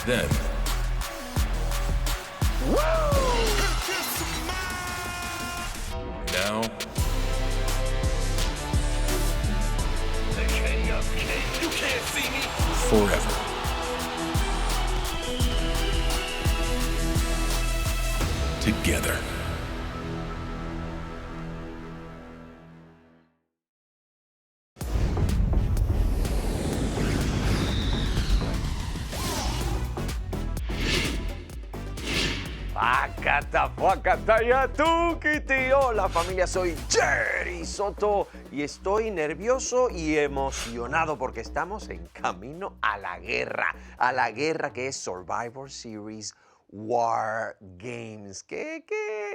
Then, now, You can't see me. forever. Together. Hola familia, soy Jerry Soto y estoy nervioso y emocionado porque estamos en camino a la guerra que es Survivor Series War Games. ¿Qué?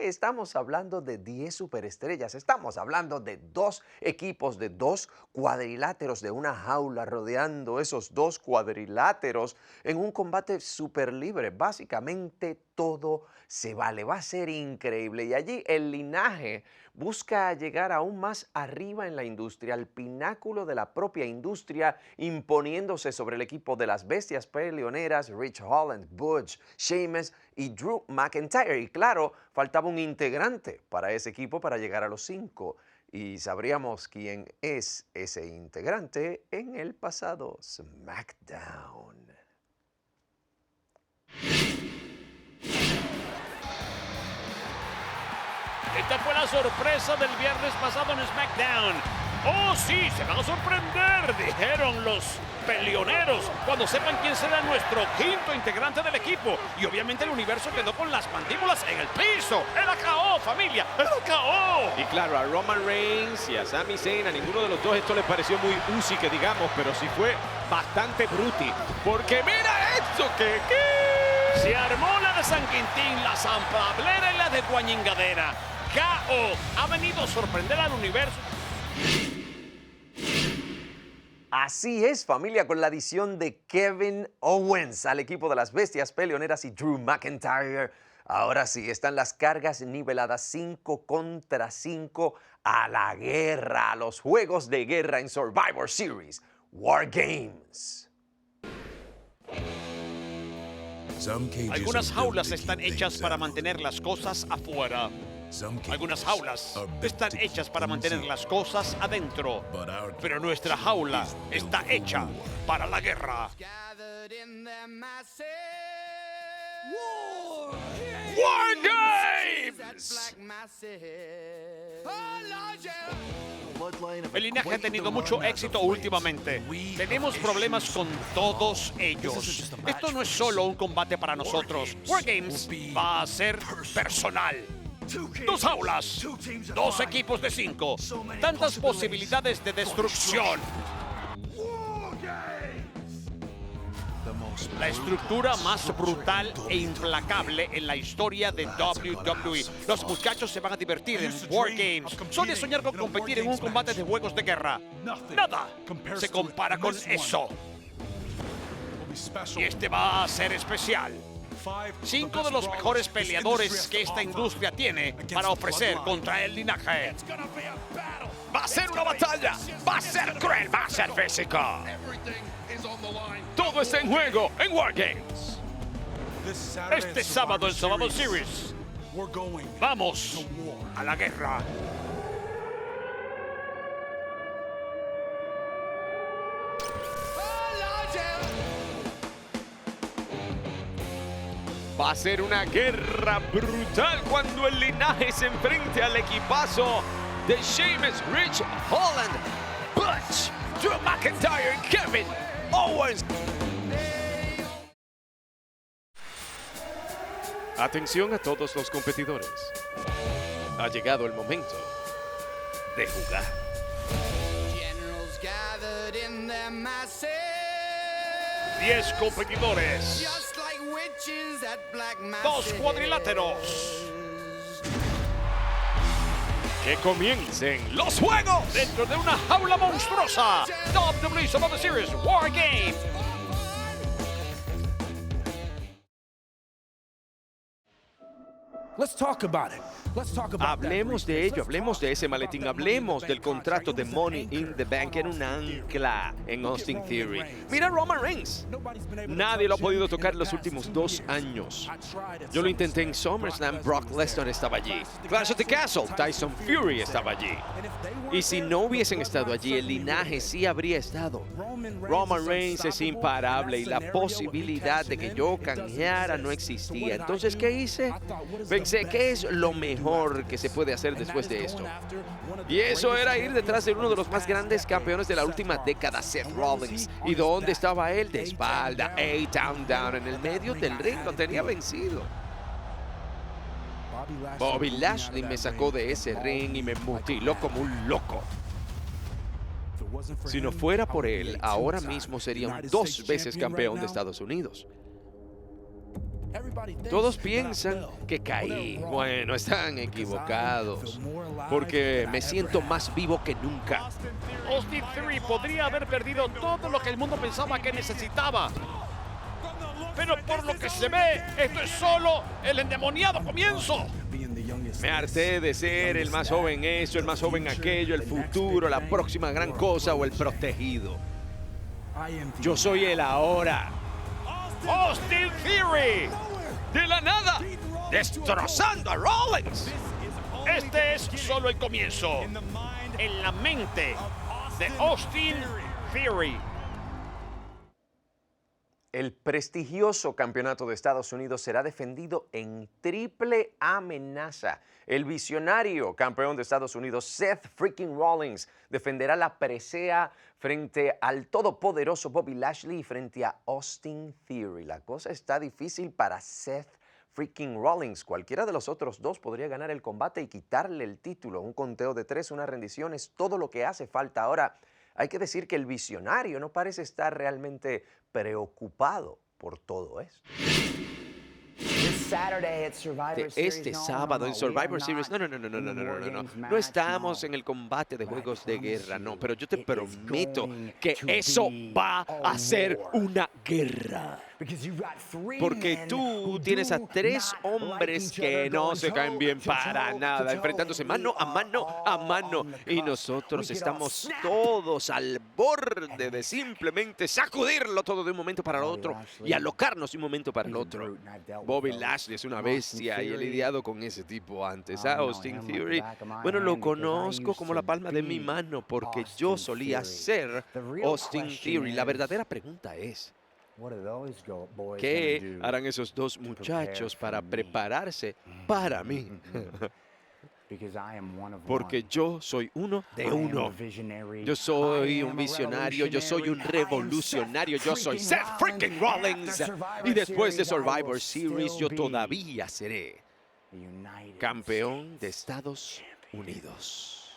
Estamos hablando de 10 superestrellas, estamos hablando de 2 equipos, de 2 cuadriláteros, de una jaula rodeando esos 2 cuadriláteros en un combate súper libre. Básicamente todo se vale, va a ser increíble. Y allí el linaje busca llegar aún más arriba en la industria, al pináculo de la propia industria, imponiéndose sobre el equipo de las bestias peleoneras, Ridge Holland, Butch, Sheamus y Drew McIntyre. Y claro, faltaba un integrante para ese equipo para llegar a los 5. Y sabríamos quién es ese integrante en el pasado SmackDown. Esta fue la sorpresa del viernes pasado en SmackDown. ¡Oh, sí! ¡Se van a sorprender! Dijeron los peleoneros cuando sepan quién será nuestro quinto integrante del equipo. Y obviamente el universo quedó con las mandíbulas en el piso. ¡El AKO, familia! ¡El AKO! Y claro, a Roman Reigns y a Sami Zayn, a ninguno de los dos esto les pareció muy usi, que digamos, pero sí fue bastante bruti. Porque mira esto, que Se armó la de San Quintín, la San Pablera y la de Guañingadera. KO ha venido a sorprender al universo. Así es, familia, con la adición de Kevin Owens al equipo de las bestias peleoneras y Drew McIntyre. Ahora sí, están las cargas niveladas 5 contra 5 a la guerra, a los juegos de guerra en Survivor Series War Games. Algunas jaulas están hechas para mantener las cosas afuera. Algunas jaulas están hechas para mantener las cosas adentro. Pero nuestra jaula está hecha para la guerra. War Games. El linaje ha tenido mucho éxito últimamente. Tenemos problemas con todos ellos. Esto no es solo un combate para nosotros. War Games va a ser personal. 2 jaulas, 2 equipos de 5, tantas posibilidades de destrucción. La estructura más brutal e implacable en la historia de WWE. Los muchachos se van a divertir en War Games. Son de soñar con competir en un combate de juegos de guerra. Nada se compara con eso. Y este va a ser especial. 5 de los mejores peleadores que esta industria tiene para ofrecer contra el linaje. Va a ser una batalla, va a ser cruel, va a ser física. Todo está en juego en War Games. Este sábado en Survivor Series, vamos a la guerra. va a ser una guerra brutal cuando el linaje se enfrente al equipazo de Sheamus, Ridge Holland, Butch, Drew McIntyre y Kevin Owens. Atención a todos los competidores. Ha llegado el momento de jugar. 10 competidores. 2 cuadriláteros. Que comiencen los juegos Dentro de una jaula monstruosa. WWE Survivor Series War Game. Let's talk about it. Let's talk about Hablemos de ello, hablemos de ese maletín, hablemos del contrato de Money in the Bank, que era un ancla en Austin Theory. Mira Roman Reigns. Nadie lo ha podido tocar en los últimos 2 años. Yo lo intenté en SummerSlam, Brock Lesnar estaba allí. Clash of the Castle, Tyson Fury estaba allí. Y si no hubiesen estado allí, el linaje sí habría estado. Roman Reigns es imparable y la posibilidad de que yo canjeara no existía. Entonces, ¿qué hice? Pensé, ¿qué es lo mejor que se puede hacer después de esto? Y eso era ir detrás de uno de los más grandes campeones de la última década, Seth Rollins. ¿Y dónde estaba él? De espalda, down, en el medio del ring, lo tenía vencido. Bobby Lashley me sacó de ese ring y me mutiló como un loco. Si no fuera por él, ahora mismo sería un 2 veces campeón de Estados Unidos. Todos piensan que caí. Bueno, están equivocados, porque me siento más vivo que nunca. Austin Theory podría haber perdido todo lo que el mundo pensaba que necesitaba. Pero por lo que se ve, esto es solo el endemoniado comienzo. Me harté de ser el más joven eso, el más joven aquello, el futuro, la próxima gran cosa o el protegido. Yo soy el ahora. Austin Theory, De la nada, destrozando a Rollins. este es solo el comienzo. En la mente de Austin Theory. El prestigioso campeonato de Estados Unidos será defendido en triple amenaza. El visionario campeón de Estados Unidos, Seth freaking Rollins, defenderá la presea frente al todopoderoso Bobby Lashley y frente a Austin Theory. La cosa está difícil para Seth freaking Rollins. Cualquiera de los otros dos podría ganar el combate y quitarle el título. Un conteo de 3, una rendición es todo lo que hace falta. Ahora, hay que decir que el visionario no parece estar realmente preocupado por todo esto. Este sábado en Survivor Series, no estamos en el combate de juegos de guerra, no, pero yo te prometo que eso va a ser una guerra. Porque tú tienes a 3 hombres que no se caen bien para nada, enfrentándose mano a mano, y nosotros estamos todos al borde de simplemente sacudirlo todo de un momento para el otro y alocarnos de un momento para el otro. Bobby Lashley es una bestia y he lidiado con ese tipo antes. Austin Theory, bueno, lo conozco como la palma de mi mano porque yo solía ser Austin Theory. La verdadera pregunta es, ¿qué harán esos 2 muchachos para prepararse para mí? Porque yo soy uno de uno. Yo soy un visionario, yo soy un revolucionario, yo soy Seth freaking Rollins. Y después de Survivor Series, yo todavía seré campeón de Estados Unidos.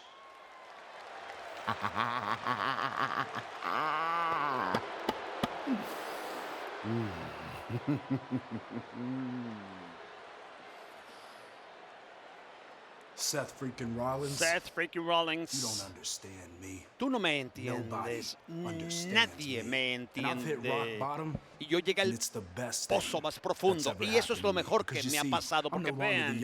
Seth freaking Rollins. Seth freaking Rollins. You don't understand me. Tú no me entiendes. Nadie me entiende. Y yo llegué al pozo más profundo. Y eso es lo mejor que me ha pasado. Porque vean,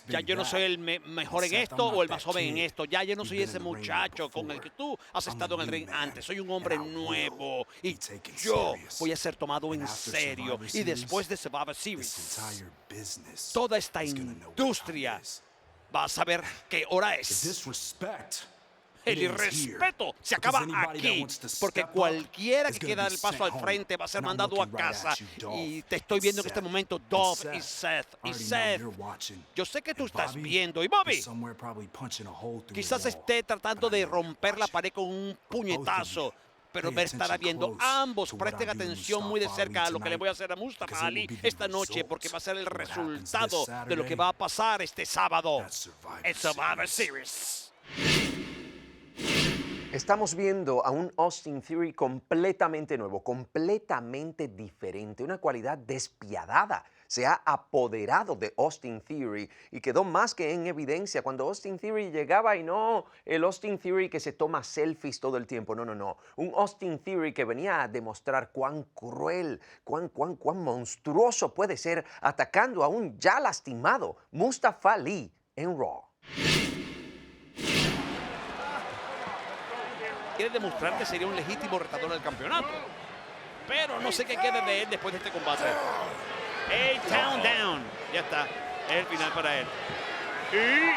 ya yo no soy el mejor en esto o el más joven en esto. Ya yo no soy ese muchacho con el que tú has estado en el ring antes. Soy un hombre nuevo y yo voy a ser tomado en serio. Y después de Survivor Series, toda esta industria va a saber qué hora es. El irrespeto se acaba aquí, porque cualquiera que quiera dar el paso al frente va a ser mandado a casa. Y te estoy viendo en este momento, Dolph y Seth. Y Seth, yo sé que tú estás viendo. Y Bobby, quizás esté tratando de romper la pared con un puñetazo. Pero me estará viendo. Ambos presten atención muy de cerca a lo que le voy a hacer a Mustafa Ali esta noche, porque va a ser el resultado de lo que va a pasar este sábado en Survivor Series. Estamos viendo a un Austin Theory completamente nuevo, completamente diferente, una cualidad despiadada. se ha apoderado de Austin Theory y quedó más que en evidencia cuando Austin Theory llegaba y no el Austin Theory que se toma selfies todo el tiempo, no. Un Austin Theory que venía a demostrar cuán cruel, cuán monstruoso puede ser atacando a un ya lastimado Mustafa Ali en Raw. Quiere demostrar que sería un legítimo retador del campeonato. Pero no sé qué quede de él después de este combate. Hey, Town Down. Ya está. Es el final para él. Y...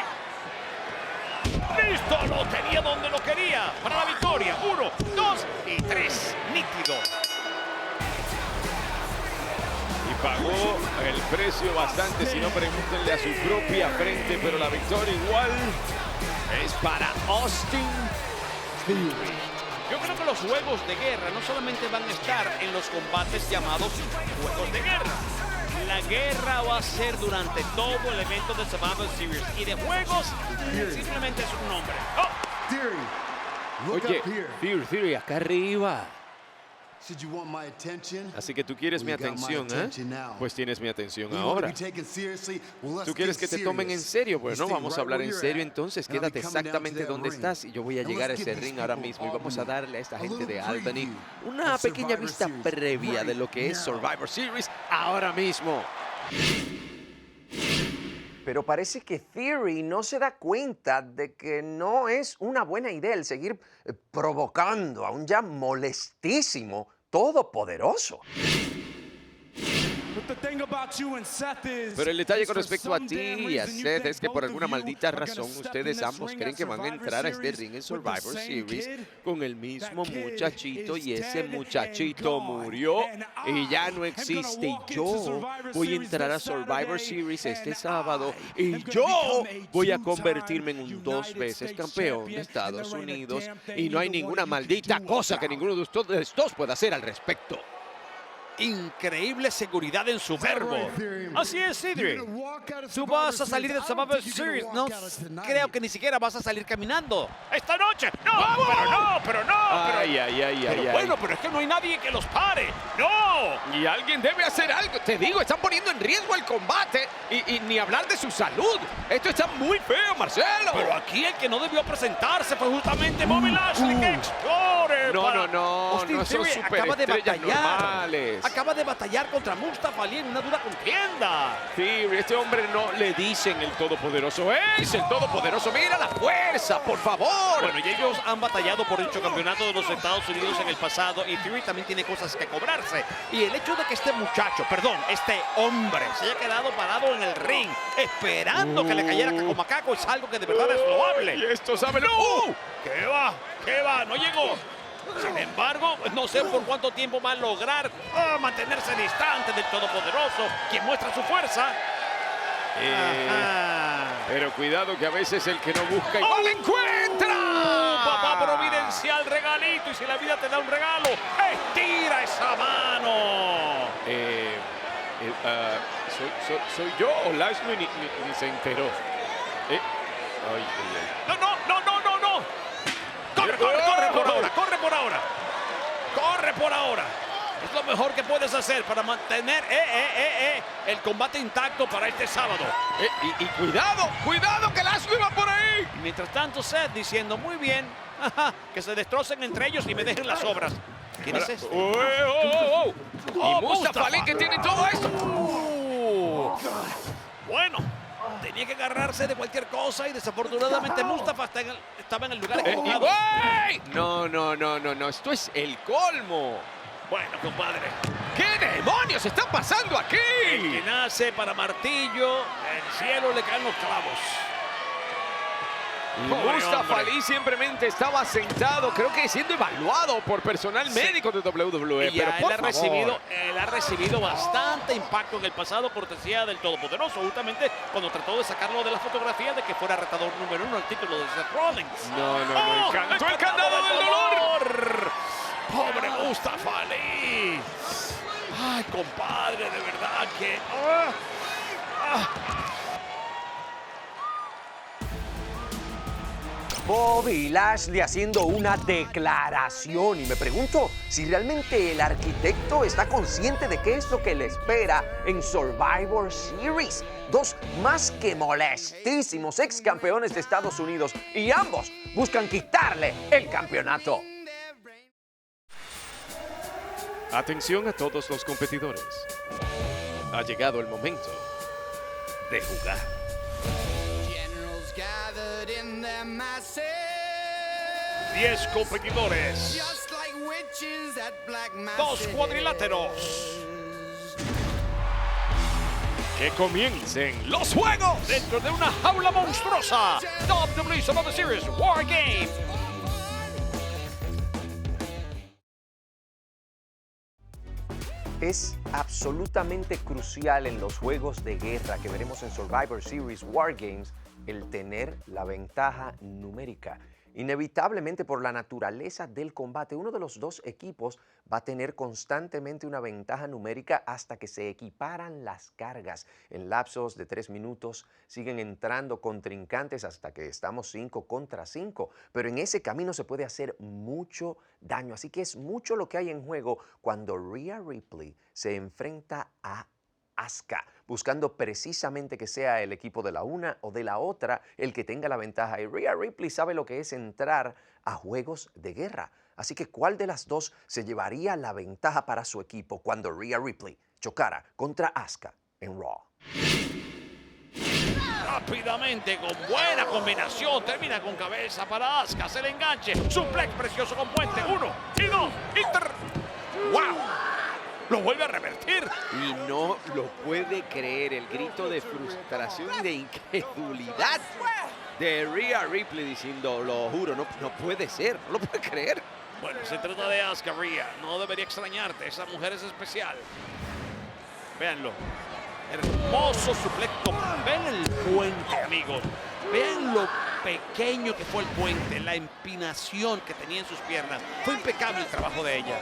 ¡listo! Lo tenía donde lo quería. Para la victoria. 1, 2 y 3. Nítido. Y pagó el precio bastante, si no pregúntenle a su propia frente, pero la victoria igual es para Austin Theory. Yo creo que los juegos de guerra no solamente van a estar en los combates llamados juegos de guerra. La guerra va a ser durante todo el evento de Survivor Series. Y de juegos, simplemente es un nombre. ¡Oh! Theory, look Oye, up here. Theory, acá arriba. Said you want my attention? Así que tú quieres mi Well, you got my atención, ¿eh? attention now. Pues tienes mi atención You wanna ahora. be taken seriously? Well, let's ¿Tú quieres get que te tomen en serious. serio? You Bueno, stay vamos a right hablar where en you're serio at, entonces. and I'll be Quédate coming down to exactamente that donde ring. estás y yo voy a And llegar a let's ese give these ring ahora people mismo y all vamos we a need. darle a esta A gente little de Albany preview una of pequeña Survivor vista Series previa de lo que es right Survivor Series ahora mismo. Pero parece que Theory no se da cuenta de que no es una buena idea el seguir provocando a un ya molestísimo todopoderoso. But the thing about you and Seth is, Pero el detalle is con for respecto a some ti damn y a reason you Seth think es que por both alguna of you maldita are gonna razón step in ustedes this ambos ring creen at que van a Survivor entrar a este Series ring en with the Survivor same Series kid. con el mismo That kid muchachito is y ese dead muchachito and gone. murió And y ya I no am gonna existe. Y walk into yo Survivor voy a Series entrar a this Survivor Saturday, Series este and sábado I y am gonna yo become a voy a two-time convertirme en un 2 United veces States campeón de champion, Estados and there ain't a Unidos damn thing y no hay either one ninguna of you can maldita do cosa que about ninguno de ustedes dos pueda hacer al respecto. Increíble seguridad en su verbo. Así es, Theory. Tú vas a salir de Survivor Series. No creo que ni siquiera vas a salir caminando. ¡Esta noche! ¡No! ¡Pero no! Ay, ay, ay, Pero ay, ay. bueno, pero es que no hay nadie que los pare. ¡No! Y alguien debe hacer algo. Te digo, están poniendo en riesgo el combate y ni hablar de su salud. Esto está muy feo, Marcelo. Pero aquí el que no debió presentarse fue justamente Bobby Lashley. ¡Que explore! No, Austin no son Theory acaba de superestrellas batallar. normales. Acaba de batallar contra Mustafa Ali en una dura contienda. Theory, este hombre no le dicen el todopoderoso. ¡Es el todopoderoso! ¡Mira la fuerza, por favor! Bueno, y ellos han batallado por dicho campeonato de los Estados Unidos en el pasado y Theory también tiene cosas que cobrarse. Y el hecho de que este muchacho, este hombre, se haya quedado parado en el ring esperando que le cayera Caco es algo que de verdad es loable. Y esto sabe lo... ¿Qué va? No llegó. Sin embargo, no sé por cuánto tiempo va a lograr mantenerse distante del Todopoderoso, quien muestra su fuerza. Pero cuidado que a veces el que no busca igual encuentra. Papá providencial regalito, y si la vida te da un regalo, estira esa mano. ¿Soy yo o Lashley ni se enteró? No. Corre por ahora. Es lo mejor que puedes hacer para mantener el combate intacto para este sábado. Y cuidado que Lashley va por ahí. Y mientras tanto, Seth diciendo, muy bien, que se destrocen entre ellos y me dejen las obras. ¿Quién es este? Y Mustafa Ali, que tiene todo esto. Bueno, tenía que agarrarse de cualquier cosa y desafortunadamente Mustafa estaba en el lugar equivocado. No, esto es el colmo. Bueno, compadre. ¿Qué demonios está pasando aquí? El que nace para martillo, el cielo le caen los clavos. Pobre Mustafa hombre. Ali simplemente estaba sentado, creo que siendo evaluado por personal médico de WWE. Y ya pero él ha recibido bastante impacto en el pasado, cortesía del Todopoderoso, justamente cuando trató de sacarlo de la fotografía de que fuera retador número 1 al título de Seth Rollins. No, cantó el candado del dolor. ¡Pobre Mustafa Ali! ¡Ay, compadre, de verdad que... Bobby Lashley haciendo una declaración y me pregunto si realmente el arquitecto está consciente de qué es lo que le espera en Survivor Series. Dos más que molestísimos ex campeones de Estados Unidos y ambos buscan quitarle el campeonato. Atención a todos los competidores. Ha llegado el momento de jugar. Generals gathered in their masses, 10 competidores. just like witches at black masses. 2 cuadriláteros. Que comiencen los juegos. Dentro de una jaula monstruosa. WWE Survivor Series War Game. Es absolutamente crucial en los juegos de guerra que veremos en Survivor Series War Games el tener la ventaja numérica. Inevitablemente por la naturaleza del combate, uno de los dos equipos va a tener constantemente una ventaja numérica hasta que se equiparan las cargas. En lapsos de 3 minutos siguen entrando contrincantes hasta que estamos 5 contra 5, pero en ese camino se puede hacer mucho daño. Así que es mucho lo que hay en juego cuando Rhea Ripley se enfrenta a Asuka, buscando precisamente que sea el equipo de la una o de la otra el que tenga la ventaja. Y Rhea Ripley sabe lo que es entrar a juegos de guerra. Así que, ¿cuál de las dos se llevaría la ventaja para su equipo cuando Rhea Ripley chocara contra Asuka en Raw? Rápidamente, con buena combinación, termina con cabeza para Asuka, se le enganche, suplex precioso con puente, 1 y 2 y 3. ¡Wow! Lo vuelve a revertir. Y no lo puede creer, el grito de frustración y de incredulidad de Rhea Ripley diciendo, lo juro, no puede ser, no lo puede creer. Bueno, se trata de Asuka, Rhea. No debería extrañarte, esa mujer es especial. Véanlo. Hermoso suplex. Ven el puente, amigos. Vean lo pequeño que fue el puente, la empinación que tenía en sus piernas. Fue impecable el trabajo de ella.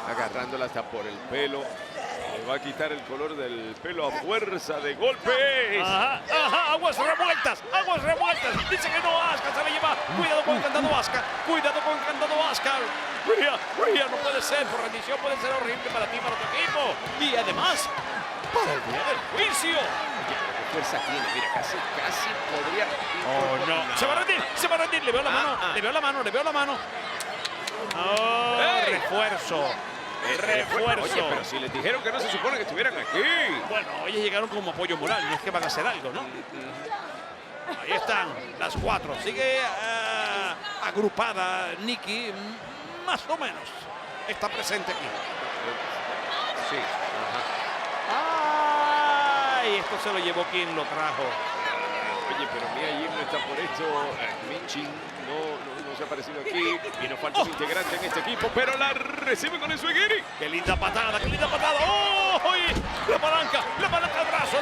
Agarrándola hasta por el pelo. Le va a quitar el color del pelo a fuerza de golpes. Ajá, ajá, aguas revueltas, aguas revueltas. Dice que no, Asuka se la lleva. Cuidado con el candado Asuka, cuidado con el candado Asuka. Rhea, no puede ser, por rendición puede ser horrible para ti, para tu equipo. Y además, para el día del juicio. ¿Qué fuerza tiene? Mira, casi podría... Oh, no. Se va a rendir, le veo la mano, le veo la mano, le veo la mano. Oh, ¡Ey! Refuerzo. Oye, pero si les dijeron que no se supone que estuvieran aquí. Bueno, ellos llegaron como apoyo moral, no es que van a hacer algo, ¿no? Ahí están las 4. Sigue agrupada Nikki, más o menos. Está presente aquí. Sí, ajá. ¡Ay! Esto se lo llevó quien lo trajo. Oye, pero Mia Yim no está por esto. Michin no se ha aparecido aquí. Y nos falta un integrante en este equipo, pero la recibe con el swingiri. ¡Qué linda patada, qué linda patada! ¡Oh! ¡Oye! La palanca al brazo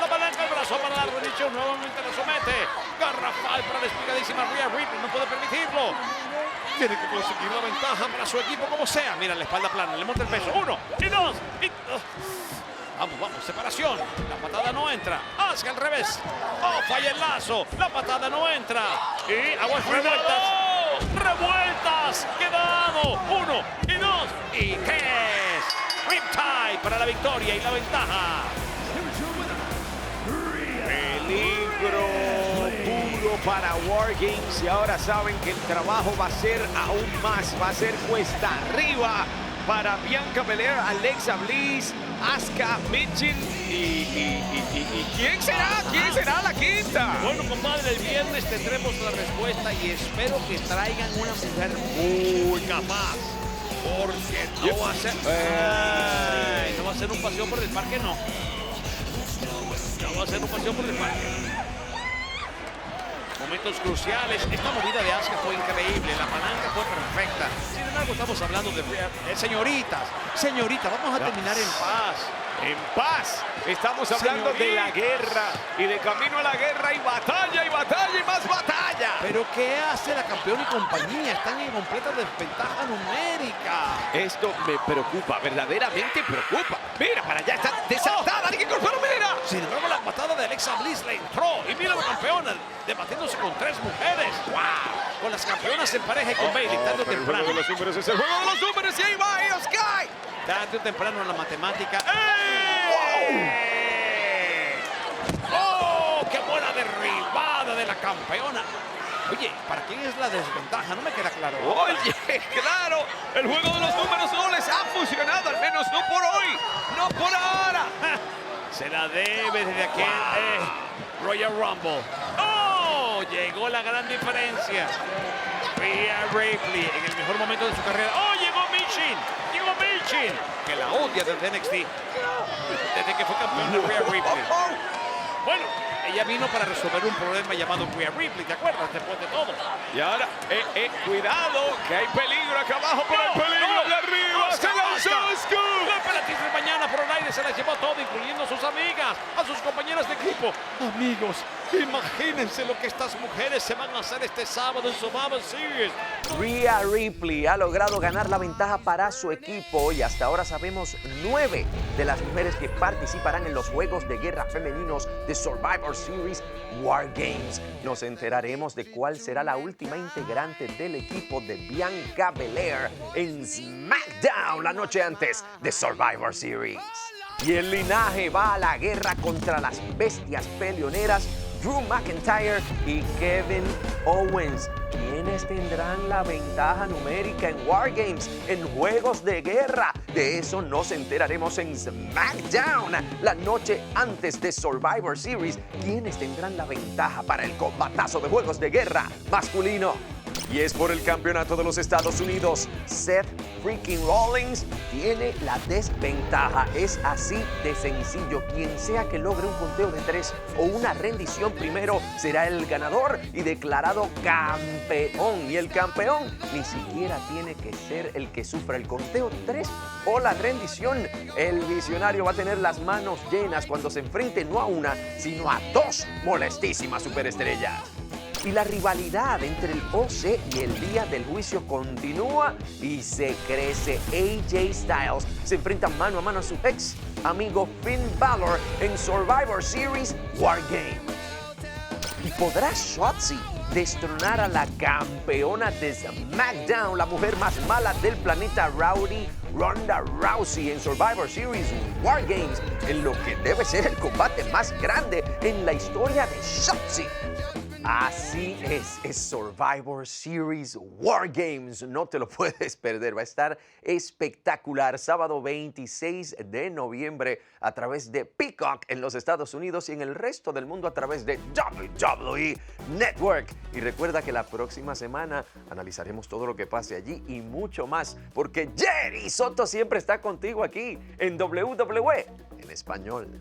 para la rendición. Nuevamente la somete. Garrafal para la espigadísima Rhea Ripley. No puede permitirlo. Tiene que conseguir la ventaja para su equipo como sea. Mira, la espalda plana, le monta el peso. 1 y 2 y... Vamos, separación. La patada no entra. Asuka al revés. Oh, falla el lazo. La patada no entra. Y aguas revueltas. ¡Revueltas! ¡Quedado! 1 y 2 y 3. Riptide para la victoria y la ventaja. Peligro puro para War Games. Y ahora saben que el trabajo va a ser aún más. Va a ser cuesta arriba para Bianca Belair, Alexa Bliss, Asuka, Michin y ¿quién será? ¿Quién será la quinta? Bueno, compadre, el viernes tendremos la respuesta y espero que traigan una mujer muy capaz. Porque no va a ser... Ay, no va a ser un paseo por el parque, no. No va a ser un paseo por el parque. Momentos cruciales. Esta movida de Asuka fue increíble. La palanca fue perfecta. Sin embargo, estamos hablando de señoritas. Señorita, vamos a terminar en paz. en paz. Estamos hablando de la guerra y de camino a la guerra y batalla y más batalla. ¿Pero qué hace la campeona y compañía? Están en completa desventaja numérica. Esto me preocupa, verdaderamente preocupa. Mira, para allá está desatada. ¡Qué cuerpo, mira! Sin embargo, la patada de Alexa Bliss le entró. Y mira la campeona debatiéndose con 3 mujeres. ¡Wow! Con las campeonas en pareja y con Bayley, tarde o Pero el temprano. juego de los números es el juego de los números y ahí va, ellos caen. Tarde o temprano en la matemática. ¡Oh! ¡Qué buena derribada de la campeona! Oye, ¿para quién es la desventaja? No me queda claro. Oye, claro, el juego de los números no les ha funcionado, al menos no por hoy, no por ahora. Se la debe desde aquel Royal Rumble. ¡Oh! Llegó la gran diferencia. Rhea Ripley en el mejor momento de su carrera. ¡Oh! Llegó Michin. Llegó Michin. Que la odia desde NXT. Desde que fue campeona Rhea Ripley. Bueno, ella vino para resolver un problema llamado Rhea Ripley, ¿te acuerdas? Después de todo. Y ahora, cuidado, que hay peligro acá abajo, por el peligro de arriba. ¡Se lanzó Scoop! La emperatriz de mañana por el aire se la llevó todo, incluyendo a sus amigas, a sus compañeras de equipo. Amigos, imagínense lo que estas mujeres se van a hacer este sábado en Survivor Series. Rhea Ripley ha logrado ganar la ventaja para su equipo y hasta ahora sabemos 9 de las mujeres que participarán en los Juegos de Guerra Femeninos de Survivor Series War Games. Nos enteraremos de cuál será la última integrante del equipo de Bianca Belair en SmackDown la noche antes de Survivor Series. Y el linaje va a la guerra contra las bestias peleoneras Drew McIntyre y Kevin Owens, quienes tendrán la ventaja numérica en War Games, en Juegos de Guerra. De eso nos enteraremos en SmackDown la noche antes de Survivor Series, quienes tendrán la ventaja para el combatazo de Juegos de Guerra masculino. Y es por el campeonato de los Estados Unidos. Seth freaking Rollins tiene la desventaja. Es así de sencillo. Quien sea que logre un conteo de 3 o una rendición primero será el ganador y declarado campeón. Y el campeón ni siquiera tiene que ser el que sufra el conteo 3 o la rendición. El visionario va a tener las manos llenas cuando se enfrente no a una, sino a 2 molestísimas superestrellas. Y la rivalidad entre el OC y el Día del Juicio continúa y se crece. AJ Styles se enfrenta mano a mano a su ex amigo Finn Balor en Survivor Series War Games. ¿Y podrá Shotzi destronar a la campeona de SmackDown, la mujer más mala del planeta, Ronda Rousey, en Survivor Series War Games, en lo que debe ser el combate más grande en la historia de Shotzi? Así es Survivor Series War Games. No te lo puedes perder. Va a estar espectacular. Sábado 26 de noviembre a través de Peacock en los Estados Unidos y en el resto del mundo a través de WWE Network. Y recuerda que la próxima semana analizaremos todo lo que pase allí y mucho más, porque Jerry Soto siempre está contigo aquí en WWE en español.